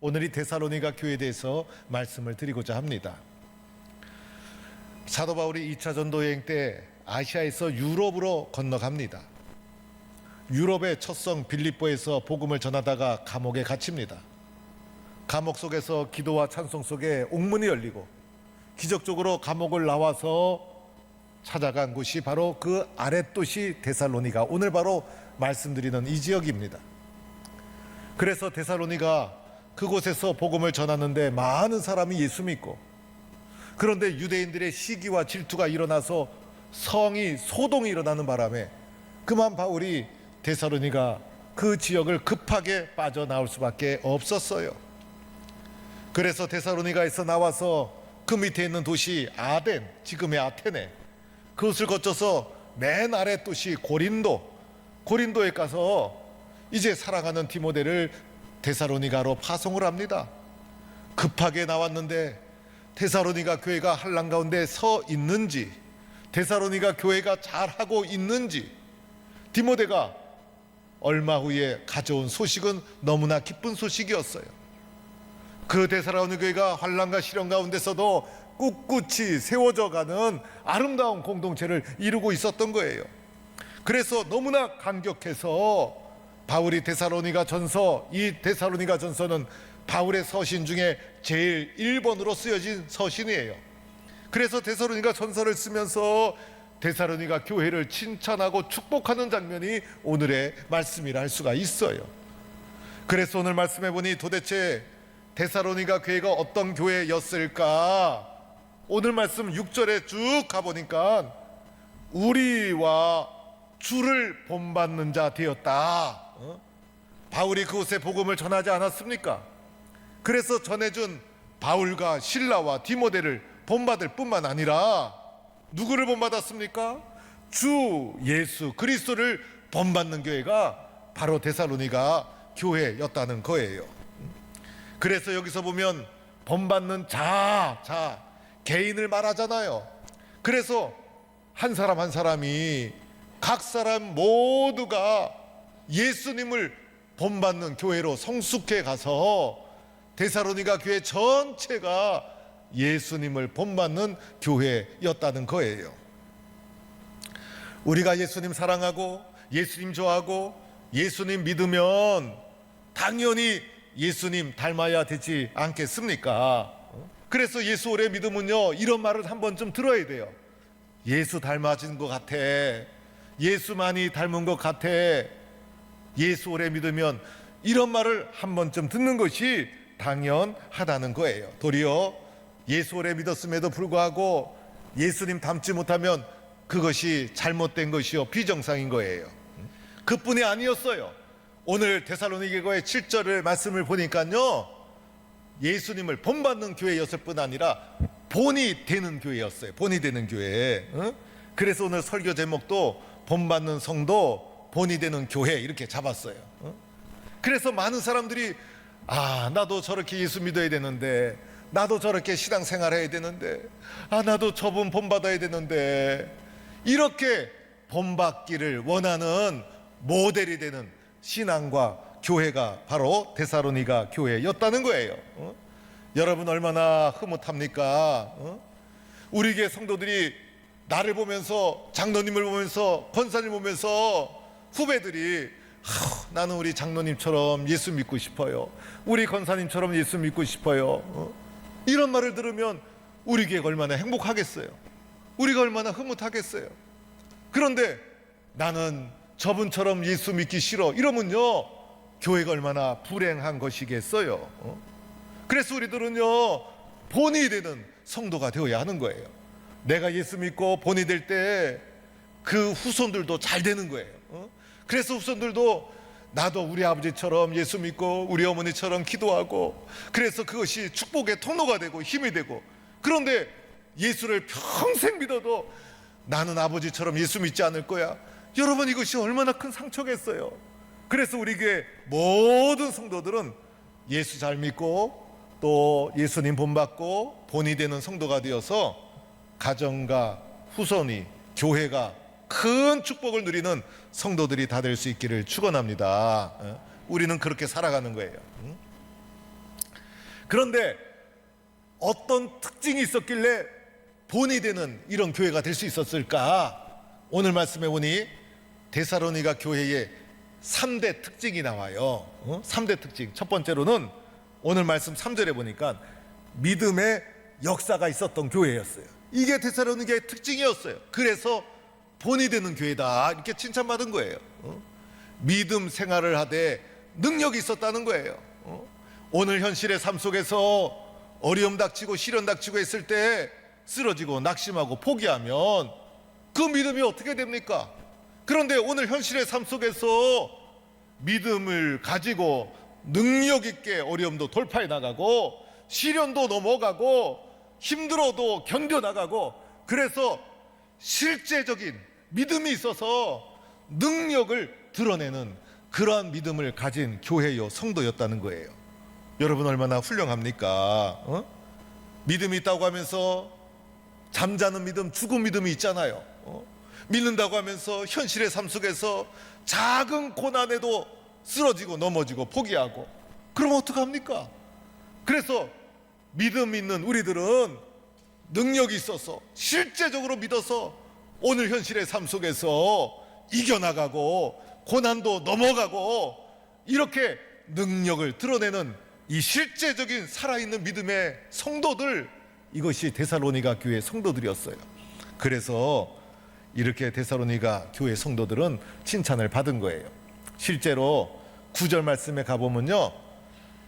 오늘 이 데살로니가 교회에 대해서 말씀을 드리고자 합니다. 사도 바울이 2차 전도 여행 때 아시아에서 유럽으로 건너갑니다. 유럽의 첫 성 빌립보에서 복음을 전하다가 감옥에 갇힙니다. 감옥 속에서 기도와 찬송 속에 옥문이 열리고 기적적으로 감옥을 나와서 찾아간 곳이 바로 그 아랫도시 데살로니가, 오늘 바로 말씀드리는 이 지역입니다. 그래서 데살로니가 그곳에서 복음을 전하는데 많은 사람이 예수 믿고, 그런데 유대인들의 시기와 질투가 일어나서 성이 소동이 일어나는 바람에 그만 바울이 데살로니가 그 지역을 급하게 빠져나올 수밖에 없었어요. 그래서 데살로니가에서 나와서 그 밑에 있는 도시 아덴, 지금의 아테네, 그것을 거쳐서 맨 아래 도시 고린도에 가서 이제 사랑하는 디모데를 데살로니가로 파송을 합니다. 급하게 나왔는데 데살로니가 교회가 한란 가운데 서 있는지, 데살로니가 교회가 잘하고 있는지, 디모데가 얼마 후에 가져온 소식은 너무나 기쁜 소식이었어요. 그 데살로니가 교회가 환난과 시련 가운데서도 꿋꿋이 세워져가는 아름다운 공동체를 이루고 있었던 거예요. 그래서 너무나 감격해서 바울이 데살로니가 전서, 이 데살로니가 전서는 바울의 서신 중에 제일 1번으로 쓰여진 서신이에요. 그래서 데살로니가 전서를 쓰면서 데살로니가 교회를 칭찬하고 축복하는 장면이 오늘의 말씀이라 할 수가 있어요. 그래서 오늘 말씀해 보니 도대체 데살로니가 교회가 어떤 교회였을까? 오늘 말씀 6절에 쭉 가보니까 우리와 주를 본받는 자 되었다. 바울이 그곳에 복음을 전하지 않았습니까? 그래서 전해준 바울과 실라와 디모데를 본받을 뿐만 아니라 누구를 본받았습니까? 주 예수 그리스도를 본받는 교회가 바로 데살로니가 교회였다는 거예요. 그래서 여기서 보면 본받는 자 개인을 말하잖아요. 그래서 한 사람 한 사람이 각 사람 모두가 예수님을 본받는 교회로 성숙해 가서 데살로니가 교회 전체가 예수님을 본받는 교회였다는 거예요. 우리가 예수님 사랑하고 예수님 좋아하고 예수님 믿으면 당연히 예수님 닮아야 되지 않겠습니까? 그래서 예수 오래 믿으면요, 이런 말을 한 번쯤 들어야 돼요. 예수 닮아진 것 같아, 예수 많이 닮은 것 같아, 예수 오래 믿으면, 이런 말을 한 번쯤 듣는 것이 당연하다는 거예요. 도리어 예수 오래 믿었음에도 불구하고 예수님 닮지 못하면 그것이 잘못된 것이요, 비정상인 거예요. 그뿐이 아니었어요. 오늘 데살로니가 교회 7절의 말씀을 보니까요, 예수님을 본받는 교회였을 뿐 아니라 본이 되는 교회였어요. 본이 되는 교회. 그래서 오늘 설교 제목도 본받는 성도, 본이 되는 교회 이렇게 잡았어요. 그래서 많은 사람들이 나도 저렇게 예수 믿어야 되는데, 나도 저렇게 신앙생활 해야 되는데, 나도 저분 본받아야 되는데, 이렇게 본받기를 원하는 모델이 되는 신앙과 교회가 바로 데살로니가 교회였다는 거예요. 여러분 얼마나 흐뭇합니까? 우리 교회 성도들이 나를 보면서, 장로님을 보면서, 권사님 보면서 후배들이 나는 우리 장로님처럼 예수 믿고 싶어요, 우리 권사님처럼 예수 믿고 싶어요, 이런 말을 들으면 우리 교회가 얼마나 행복하겠어요? 우리가 얼마나 흐뭇하겠어요? 그런데 나는 저분처럼 예수 믿기 싫어 이러면요, 교회가 얼마나 불행한 것이겠어요? 그래서 우리들은요, 본이 되는 성도가 되어야 하는 거예요. 내가 예수 믿고 본이 될 때 그 후손들도 잘 되는 거예요. 그래서 후손들도 나도 우리 아버지처럼 예수 믿고 우리 어머니처럼 기도하고, 그래서 그것이 축복의 통로가 되고 힘이 되고, 그런데 예수를 평생 믿어도 나는 아버지처럼 예수 믿지 않을 거야. 여러분, 이것이 얼마나 큰 상처겠어요. 그래서 우리 교회 모든 성도들은 예수 잘 믿고 또 예수님 본받고 본이 되는 성도가 되어서 가정과 후손이, 교회가 큰 축복을 누리는 성도들이 다 될 수 있기를 축원합니다. 우리는 그렇게 살아가는 거예요. 그런데 어떤 특징이 있었길래 본이 되는 이런 교회가 될 수 있었을까? 오늘 말씀해 보니 데살로니가 교회의 3대 특징이 나와요. 3대 특징. 첫 번째로는 오늘 말씀 3절에 보니까 믿음의 역사가 있었던 교회였어요. 이게 데살로니가의 특징이었어요. 그래서 본이 되는 교회다 이렇게 칭찬받은 거예요. 믿음 생활을 하되 능력이 있었다는 거예요. 오늘 현실의 삶 속에서 어려움 닥치고 시련 닥치고 했을 때 쓰러지고 낙심하고 포기하면 그 믿음이 어떻게 됩니까? 그런데 오늘 현실의 삶 속에서 믿음을 가지고 능력 있게 어려움도 돌파해 나가고 시련도 넘어가고 힘들어도 견뎌 나가고, 그래서 실제적인 믿음이 있어서 능력을 드러내는 그러한 믿음을 가진 교회요 성도였다는 거예요. 여러분 얼마나 훌륭합니까? 믿음이 있다고 하면서 잠자는 믿음, 죽은 믿음이 있잖아요. 믿는다고 하면서 현실의 삶 속에서 작은 고난에도 쓰러지고 넘어지고 포기하고, 그럼 어떡합니까? 그래서 믿음 있는 우리들은 능력이 있어서 실제적으로 믿어서 오늘 현실의 삶 속에서 이겨나가고 고난도 넘어가고 이렇게 능력을 드러내는 이 실제적인 살아있는 믿음의 성도들, 이것이 데살로니가 교회 성도들이었어요. 그래서 이렇게 데살로니가 교회 성도들은 칭찬을 받은 거예요. 실제로 9절 말씀에 가보면요,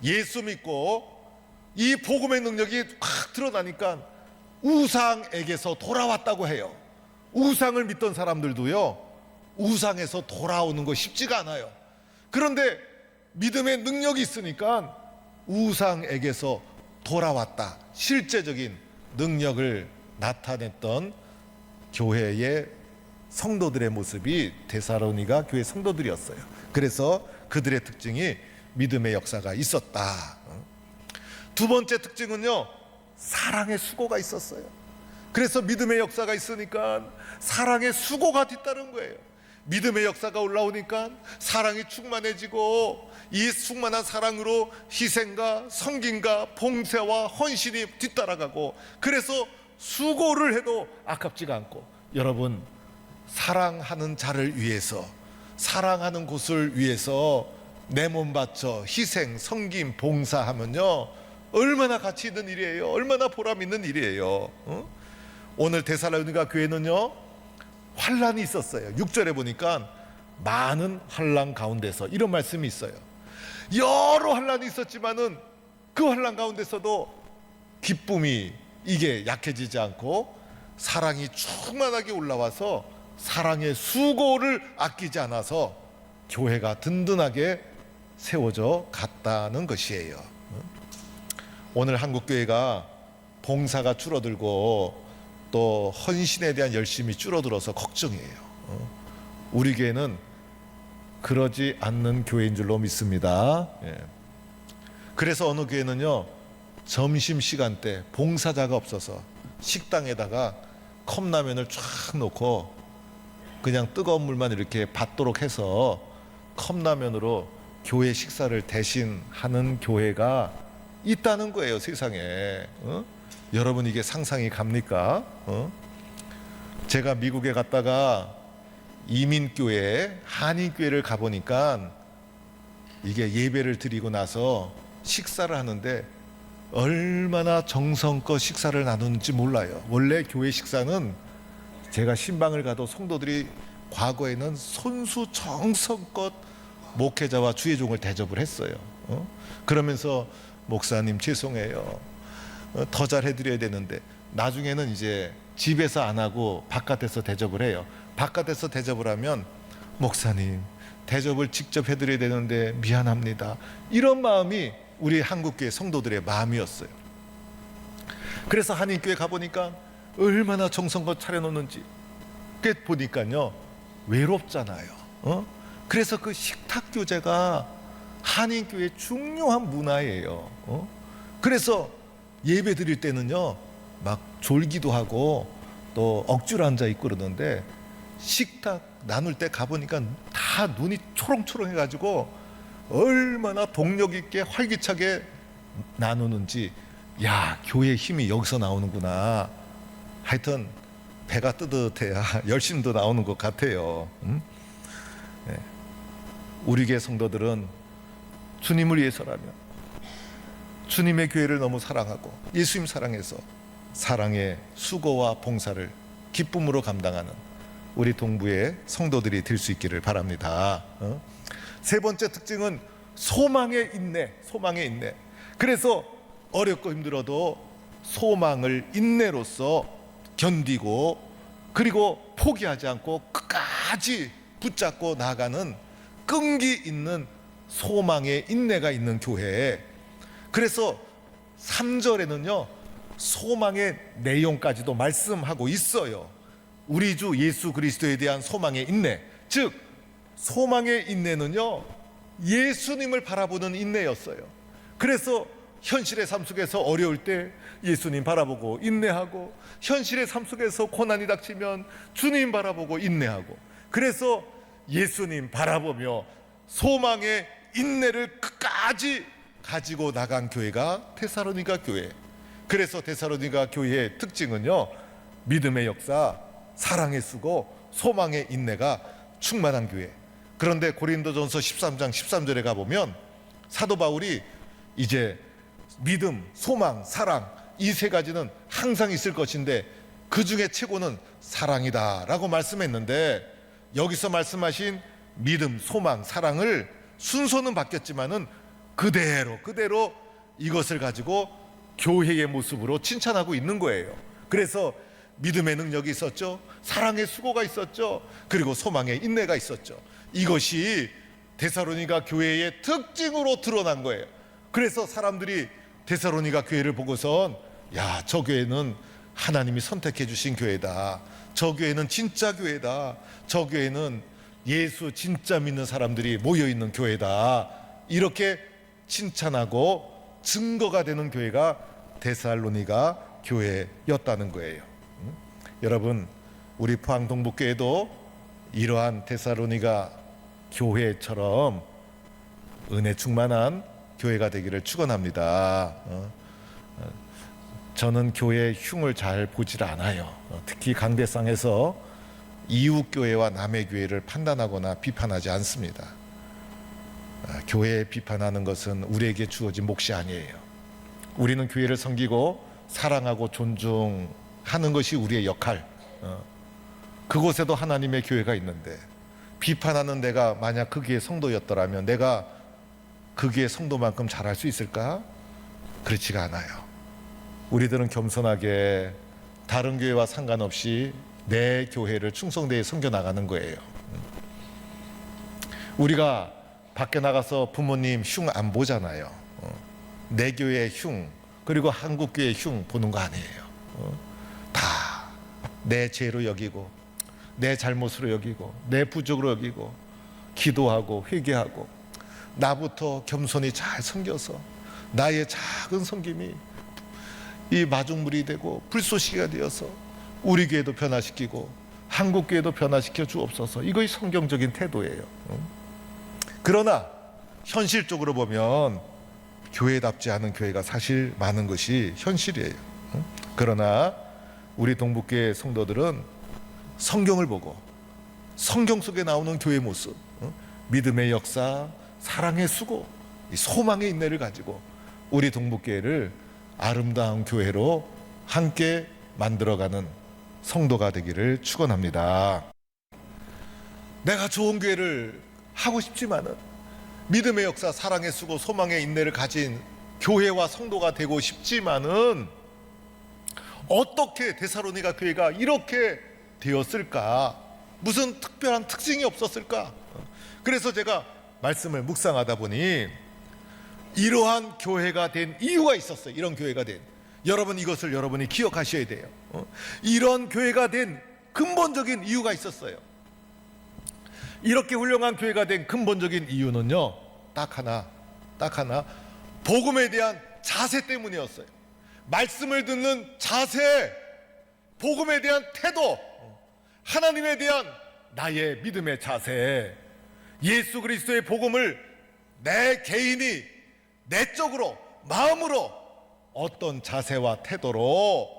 예수 믿고 이 복음의 능력이 확 드러나니까 우상에게서 돌아왔다고 해요. 우상을 믿던 사람들도요, 우상에서 돌아오는 거 쉽지가 않아요. 그런데 믿음의 능력이 있으니까 우상에게서 돌아왔다, 실제적인 능력을 나타냈던 교회의 성도들의 모습이 데살로니가 교회 성도들이었어요. 그래서 그들의 특징이 믿음의 역사가 있었다. 두 번째 특징은요, 사랑의 수고가 있었어요. 그래서 믿음의 역사가 있으니까 사랑의 수고가 뒤따른 거예요. 믿음의 역사가 올라오니까 사랑이 충만해지고, 이 충만한 사랑으로 희생과 섬김과 봉사와 헌신이 뒤따라가고, 그래서 수고를 해도 아깝지가 않고, 여러분 사랑하는 자를 위해서, 사랑하는 곳을 위해서 내 몸 바쳐 희생, 섬김, 봉사하면요 얼마나 가치 있는 일이에요. 얼마나 보람 있는 일이에요. 오늘 데살로니가 교회는요 환란이 있었어요. 6절에 보니까 많은 환란 가운데서 이런 말씀이 있어요. 여러 환란이 있었지만은 그 환란 가운데서도 기쁨이 이게 약해지지 않고 사랑이 충만하게 올라와서 사랑의 수고를 아끼지 않아서 교회가 든든하게 세워져 갔다는 것이에요. 오늘 한국교회가 봉사가 줄어들고 또 헌신에 대한 열심이 줄어들어서 걱정이에요. 우리 교회는 그러지 않는 교회인 줄로 믿습니다. 그래서 어느 교회는요 점심시간 때 봉사자가 없어서 식당에다가 컵라면을 쫙 놓고 그냥 뜨거운 물만 이렇게 받도록 해서 컵라면으로 교회 식사를 대신 하는 교회가 있다는 거예요, 세상에. 여러분 이게 상상이 갑니까? 제가 미국에 갔다가 이민교회, 한인교회를 가보니까 이게 예배를 드리고 나서 식사를 하는데 얼마나 정성껏 식사를 나누는지 몰라요. 원래 교회 식사는 제가 신방을 가도 성도들이 과거에는 손수 정성껏 목회자와 주의종을 대접을 했어요. 그러면서 목사님 죄송해요, 더 잘해드려야 되는데, 나중에는 이제 집에서 안 하고 바깥에서 대접을 해요. 바깥에서 대접을 하면 목사님 대접을 직접 해드려야 되는데 미안합니다, 이런 마음이 우리 한국교회 성도들의 마음이었어요. 그래서 한인교회 가보니까 얼마나 정성껏 차려놓는지 보니까요 외롭잖아요. 그래서 그 식탁 교제가 한인교회의 중요한 문화예요. 그래서 예배 드릴 때는요 막 졸기도 하고 또 억지로 앉아 있고 그러는데, 식탁 나눌 때 가보니까 다 눈이 초롱초롱 해가지고 얼마나 동력 있게 활기차게 나누는지, 야, 교회의 힘이 여기서 나오는구나. 하여튼 배가 뜨뜻해야 열심도 나오는 것 같아요. 네. 우리 교회 성도들은 주님을 위해서라면, 주님의 교회를 너무 사랑하고 예수님 사랑해서 사랑의 수고와 봉사를 기쁨으로 감당하는 우리 동부의 성도들이 될 수 있기를 바랍니다. 세 번째 특징은 소망의 인내. 소망의 인내. 그래서 어렵고 힘들어도 소망을 인내로서 견디고, 그리고 포기하지 않고 끝까지 붙잡고 나가는 끈기 있는 소망의 인내가 있는 교회. 그래서 3절에는요 소망의 내용까지도 말씀하고 있어요. 우리 주 예수 그리스도에 대한 소망의 인내, 즉 소망의 인내는요 예수님을 바라보는 인내였어요. 그래서 현실의 삶 속에서 어려울 때 예수님 바라보고 인내하고, 현실의 삶 속에서 고난이 닥치면 주님 바라보고 인내하고, 그래서 예수님 바라보며 소망의 인내를 끝까지 가지고 나간 교회가 데살로니가 교회. 그래서 데살로니가 교회의 특징은요 믿음의 역사, 사랑의 수고, 소망의 인내가 충만한 교회. 그런데 고린도전서 13장 13절에 가보면 사도 바울이 이제 믿음, 소망, 사랑, 이 세 가지는 항상 있을 것인데 그 중에 최고는 사랑이다 라고 말씀했는데, 여기서 말씀하신 믿음, 소망, 사랑을 순서는 바뀌었지만은 그대로 이것을 가지고 교회의 모습으로 칭찬하고 있는 거예요. 그래서 믿음의 능력이 있었죠, 사랑의 수고가 있었죠, 그리고 소망의 인내가 있었죠. 이것이 데살로니가 교회의 특징으로 드러난 거예요. 그래서 사람들이 데살로니가 교회를 보고선, 야, 저 교회는 하나님이 선택해 주신 교회다, 저 교회는 진짜 교회다, 저 교회는 예수 진짜 믿는 사람들이 모여있는 교회다, 이렇게 칭찬하고 증거가 되는 교회가 데살로니가 교회였다는 거예요. 여러분, 우리 포항 동북교회도 이러한 데살로니가 교회처럼 은혜 충만한 교회가 되기를 축원합니다. 저는 교회의 흉을 잘 보질 않아요. 특히 강대상에서 이웃교회와 남의 교회를 판단하거나 비판하지 않습니다. 교회 비판하는 것은 우리에게 주어진 몫이 아니에요. 우리는 교회를 섬기고 사랑하고 존중하는 것이 우리의 역할. 그곳에도 하나님의 교회가 있는데, 비판하는 내가 만약 그 교회 성도였더라면 내가 그 교회 성도만큼 잘할 수 있을까? 그렇지가 않아요. 우리들은 겸손하게 다른 교회와 상관없이 내 교회를 충성되게 섬겨나가는 거예요. 우리가 밖에 나가서 부모님 흉 안 보잖아요. 내 교회의 흉, 그리고 한국 교회의 흉 보는 거 아니에요. 다 내 죄로 여기고, 내 잘못으로 여기고, 내 부족으로 여기고, 기도하고 회개하고, 나부터 겸손히 잘 섬겨서 나의 작은 섬김이 이 마중물이 되고 불쏘시개가 되어서 우리 교회도 변화시키고 한국 교회도 변화시켜 주옵소서. 이것이 성경적인 태도예요. 그러나 현실적으로 보면 교회답지 않은 교회가 사실 많은 것이 현실이에요. 그러나 우리 동북교회 성도들은 성경을 보고 성경 속에 나오는 교회 모습, 믿음의 역사, 사랑의 수고, 소망의 인내를 가지고 우리 동북교회를 아름다운 교회로 함께 만들어가는 성도가 되기를 축원합니다. 내가 좋은 교회를 하고 싶지만은 믿음의 역사, 사랑의 수고, 소망의 인내를 가진 교회와 성도가 되고 싶지만은 어떻게 데살로니가 교회가 이렇게 되었을까? 무슨 특별한 특징이 없었을까? 그래서 제가 말씀을 묵상하다 보니 이러한 교회가 된 이유가 있었어요. 이런 교회가 된, 여러분 이것을 여러분이 기억하셔야 돼요. 이런 교회가 된 근본적인 이유가 있었어요. 이렇게 훌륭한 교회가 된 근본적인 이유는요, 딱 하나, 복음에 대한 자세 때문이었어요. 말씀을 듣는 자세, 복음에 대한 태도, 하나님에 대한 나의 믿음의 자세, 예수 그리스도의 복음을 내 개인이 내적으로 마음으로 어떤 자세와 태도로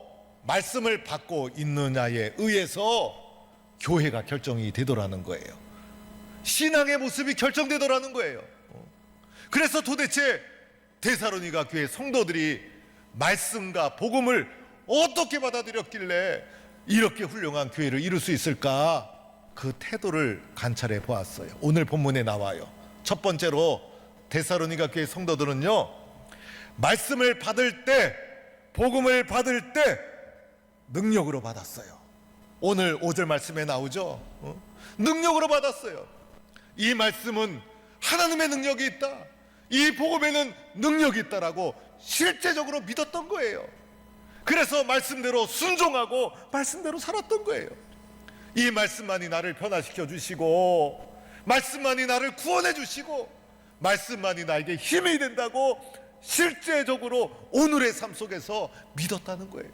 말씀을 받고 있느냐에 의해서 교회가 결정이 되더라는 거예요. 신앙의 모습이 결정되더라는 거예요. 그래서 도대체 데살로니가 교회 성도들이 말씀과 복음을 어떻게 받아들였길래 이렇게 훌륭한 교회를 이룰 수 있을까? 그 태도를 관찰해 보았어요. 오늘 본문에 나와요. 첫 번째로 데살로니가 교회 성도들은요, 말씀을 받을 때, 복음을 받을 때 능력으로 받았어요. 오늘 5절 말씀에 나오죠. 능력으로 받았어요. 이 말씀은 하나님의 능력이 있다, 이 복음에는 능력이 있다라고 실제적으로 믿었던 거예요. 그래서 말씀대로 순종하고 말씀대로 살았던 거예요. 이 말씀만이 나를 변화시켜 주시고, 말씀만이 나를 구원해 주시고, 말씀만이 나에게 힘이 된다고 실제적으로 오늘의 삶 속에서 믿었다는 거예요.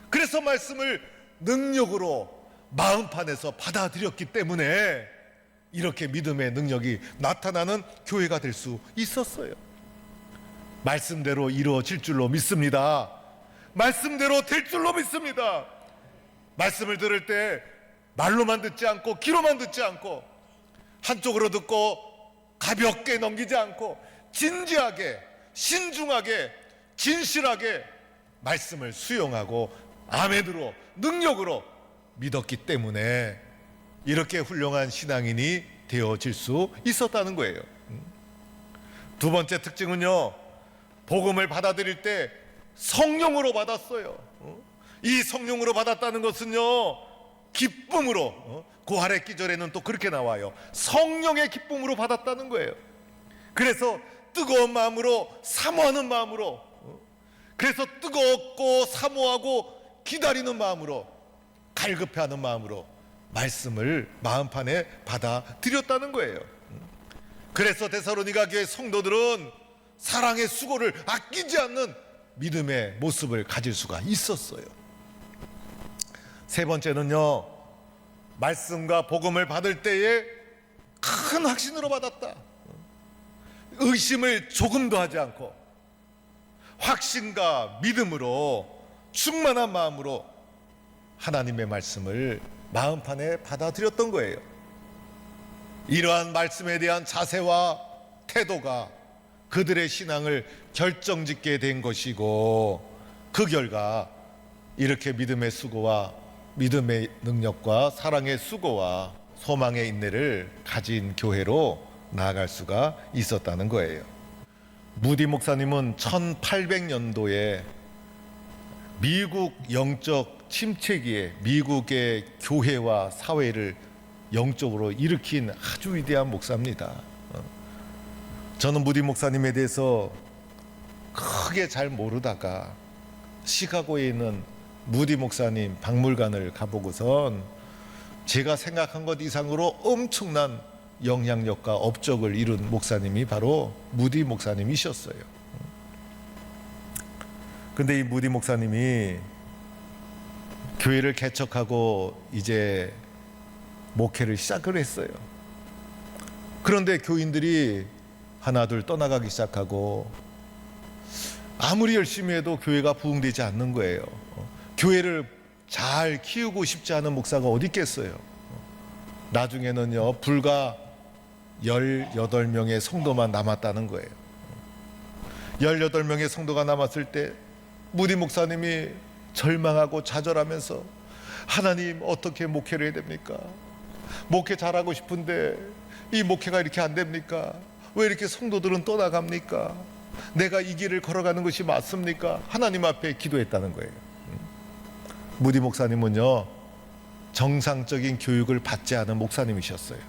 그래서 말씀을 능력으로 마음판에서 받아들였기 때문에 이렇게 믿음의 능력이 나타나는 교회가 될 수 있었어요. 말씀대로 이루어질 줄로 믿습니다. 말씀대로 될 줄로 믿습니다. 말씀을 들을 때 말로만 듣지 않고 귀로만 듣지 않고 한쪽으로 듣고 가볍게 넘기지 않고 진지하게, 신중하게, 진실하게 말씀을 수용하고 아멘으로, 능력으로 믿었기 때문에 이렇게 훌륭한 신앙인이 되어질 수 있었다는 거예요. 두 번째 특징은요, 복음을 받아들일 때 성령으로 받았어요. 이 성령으로 받았다는 것은요, 기쁨으로, 고할의 기절에는 또 그렇게 나와요. 성령의 기쁨으로 받았다는 거예요. 그래서 뜨거운 마음으로, 사모하는 마음으로, 그래서 뜨겁고 사모하고 기다리는 마음으로, 갈급해하는 마음으로 말씀을 마음판에 받아들였다는 거예요. 그래서 데살로니가 교회 성도들은 사랑의 수고를 아끼지 않는 믿음의 모습을 가질 수가 있었어요. 세 번째는요, 말씀과 복음을 받을 때에 큰 확신으로 받았다. 의심을 조금도 하지 않고 확신과 믿음으로 충만한 마음으로 하나님의 말씀을 마음판에 받아들였던 거예요. 이러한 말씀에 대한 자세와 태도가 그들의 신앙을 결정짓게 된 것이고, 그 결과 이렇게 믿음의 수고와 믿음의 능력과 사랑의 수고와 소망의 인내를 가진 교회로 나아갈 수가 있었다는 거예요. 무디 목사님은 1800년도에 미국 영적 침체기에 미국의 교회와 사회를 영적으로 일으킨 아주 위대한 목사입니다. 저는 무디 목사님에 대해서 크게 잘 모르다가 시카고에 있는 무디 목사님 박물관을 가보고선 제가 생각한 것 이상으로 엄청난 영향력과 업적을 이룬 목사님이 바로 무디 목사님이셨어요. 근데 이 무디 목사님이 교회를 개척하고 이제 목회를 시작을 했어요. 그런데 교인들이 하나둘 떠나가기 시작하고 아무리 열심히 해도 교회가 부흥되지 않는 거예요. 교회를 잘 키우고 싶지 않은 목사가 어디 있겠어요. 나중에는요, 불과 18명의 성도만 남았다는 거예요. 18명의 성도가 남았을 때 무디 목사님이 절망하고 좌절하면서, 하나님, 어떻게 목회를 해야 됩니까? 목회 잘하고 싶은데 이 목회가 이렇게 안 됩니까? 왜 이렇게 성도들은 떠나갑니까? 내가 이 길을 걸어가는 것이 맞습니까? 하나님 앞에 기도했다는 거예요. 무디 목사님은요, 정상적인 교육을 받지 않은 목사님이셨어요.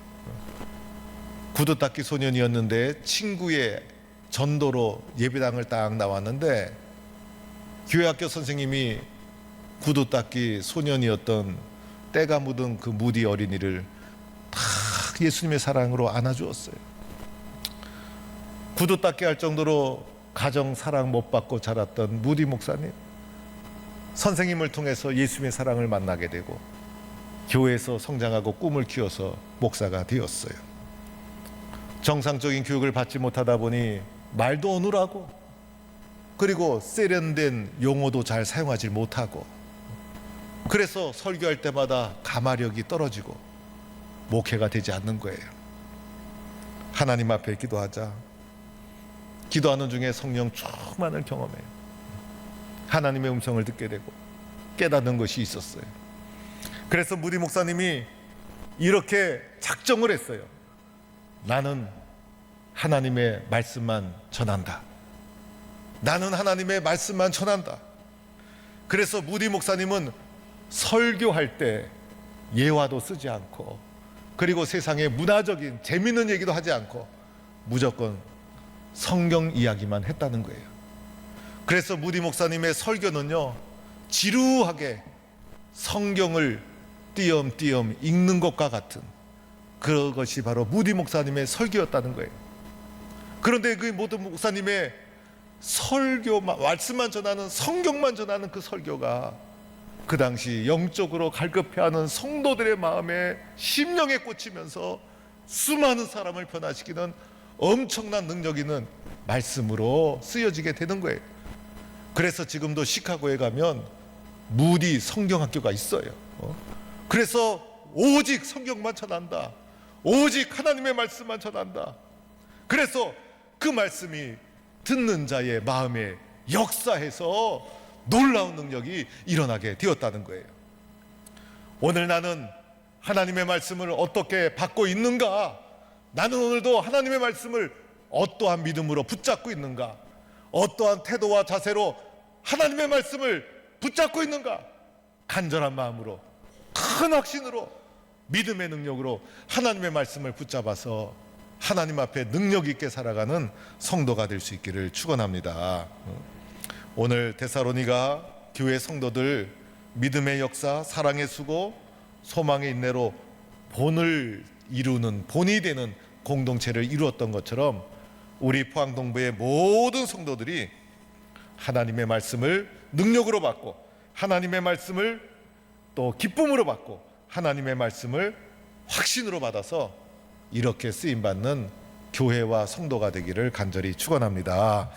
구두 닦기 소년이었는데 친구의 전도로 예배당을 딱 나왔는데, 교회학교 선생님이 구두 닦기 소년이었던 때가 묻은 그 무디 어린이를 다 예수님의 사랑으로 안아주었어요. 구두 닦기 할 정도로 가정 사랑 못 받고 자랐던 무디 목사님, 선생님을 통해서 예수님의 사랑을 만나게 되고 교회에서 성장하고 꿈을 키워서 목사가 되었어요. 정상적인 교육을 받지 못하다 보니 말도 어눌하고 그리고 세련된 용어도 잘 사용하지 못하고, 그래서 설교할 때마다 가마력이 떨어지고 목회가 되지 않는 거예요. 하나님 앞에 기도하자. 기도하는 중에 성령 충만을 경험해요. 하나님의 음성을 듣게 되고 깨닫는 것이 있었어요. 그래서 무디 목사님이 이렇게 작정을 했어요. 나는 하나님의 말씀만 전한다. 나는 하나님의 말씀만 전한다. 그래서 무디 목사님은 설교할 때 예화도 쓰지 않고, 그리고 세상의 문화적인 재미있는 얘기도 하지 않고 무조건 성경 이야기만 했다는 거예요. 그래서 무디 목사님의 설교는요, 지루하게 성경을 띄엄띄엄 읽는 것과 같은 그것이 바로 무디 목사님의 설교였다는 거예요. 그런데 그 무디 목사님의 설교만, 말씀만 전하는, 성경만 전하는 그 설교가 그 당시 영적으로 갈급해하는 성도들의 마음에 심령에 꽂히면서 수많은 사람을 변화시키는 엄청난 능력 있는 말씀으로 쓰여지게 되는 거예요. 그래서 지금도 시카고에 가면 무디 성경학교가 있어요. 그래서 오직 성경만 전한다. 오직 하나님의 말씀만 전한다. 그래서 그 말씀이 듣는 자의 마음에 역사해서 놀라운 능력이 일어나게 되었다는 거예요. 오늘 나는 하나님의 말씀을 어떻게 받고 있는가? 나는 오늘도 하나님의 말씀을 어떠한 믿음으로 붙잡고 있는가? 어떠한 태도와 자세로 하나님의 말씀을 붙잡고 있는가? 간절한 마음으로, 큰 확신으로, 믿음의 능력으로 하나님의 말씀을 붙잡아서 하나님 앞에 능력 있게 살아가는 성도가 될 수 있기를 축원합니다. 오늘 데살로니가 교회 성도들 믿음의 역사, 사랑의 수고, 소망의 인내로 본을 이루는, 본이 되는 공동체를 이루었던 것처럼 우리 포항동부의 모든 성도들이 하나님의 말씀을 능력으로 받고, 하나님의 말씀을 또 기쁨으로 받고, 하나님의 말씀을 확신으로 받아서 이렇게 쓰임받는 교회와 성도가 되기를 간절히 축원합니다.